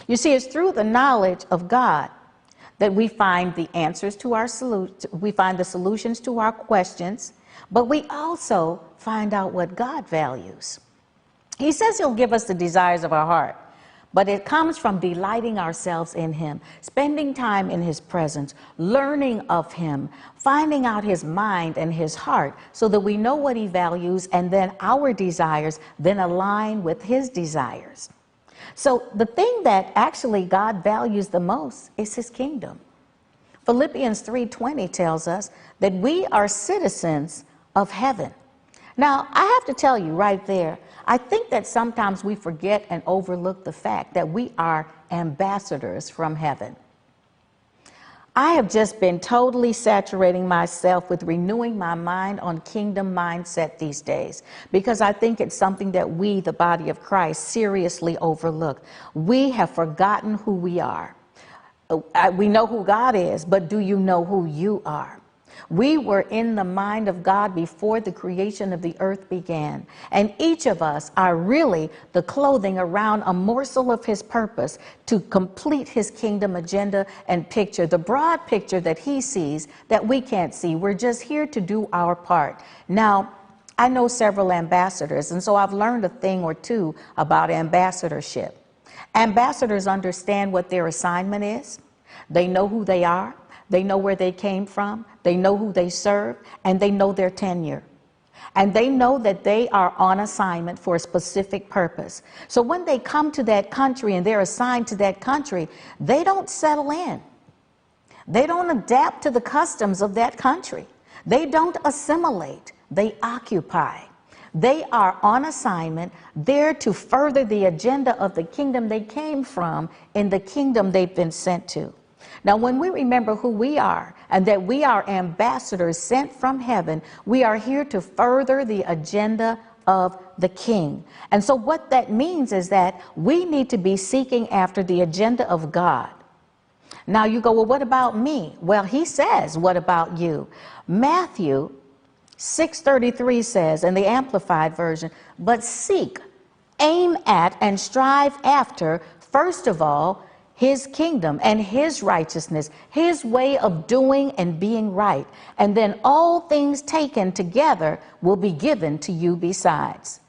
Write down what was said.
You see, it's through the knowledge of God that we find the answers to our we find the solutions to our questions, but we also find out what God values. He says he'll give us the desires of our heart, but it comes from delighting ourselves in him, spending time in his presence, learning of him, finding out his mind and his heart so that we know what he values, and then our desires then align with his desires. So the thing that actually God values the most is his kingdom. Philippians 3:20 tells us that we are citizens of heaven. Now, I have to tell you right there, I think that sometimes we forget and overlook the fact that we are ambassadors from heaven. I have just been totally saturating myself with renewing my mind on kingdom mindset these days, because I think it's something that we, the body of Christ, seriously overlook. We have forgotten who we are. We know who God is, but do you know who you are? We were in the mind of God before the creation of the earth began. And each of us are really the clothing around a morsel of his purpose to complete his kingdom agenda and picture, the broad picture that he sees that we can't see. We're just here to do our part. Now, I know several ambassadors, and so I've learned a thing or two about ambassadorship. Ambassadors understand what their assignment is. They know who they are. They know where they came from, they know who they serve, and they know their tenure. And they know that they are on assignment for a specific purpose. So when they come to that country and they're assigned to that country, they don't settle in. They don't adapt to the customs of that country. They don't assimilate, they occupy. They are on assignment, there to further the agenda of the kingdom they came from in the kingdom they've been sent to. Now, when we remember who we are and that we are ambassadors sent from heaven, we are here to further the agenda of the King. And so what that means is that we need to be seeking after the agenda of God. Now you go, well, what about me? Well, he says, what about you? Matthew 6:33 says, in the Amplified Version, but seek, aim at, and strive after, first of all, his kingdom and his righteousness, his way of doing and being right. And then all things taken together will be given to you besides.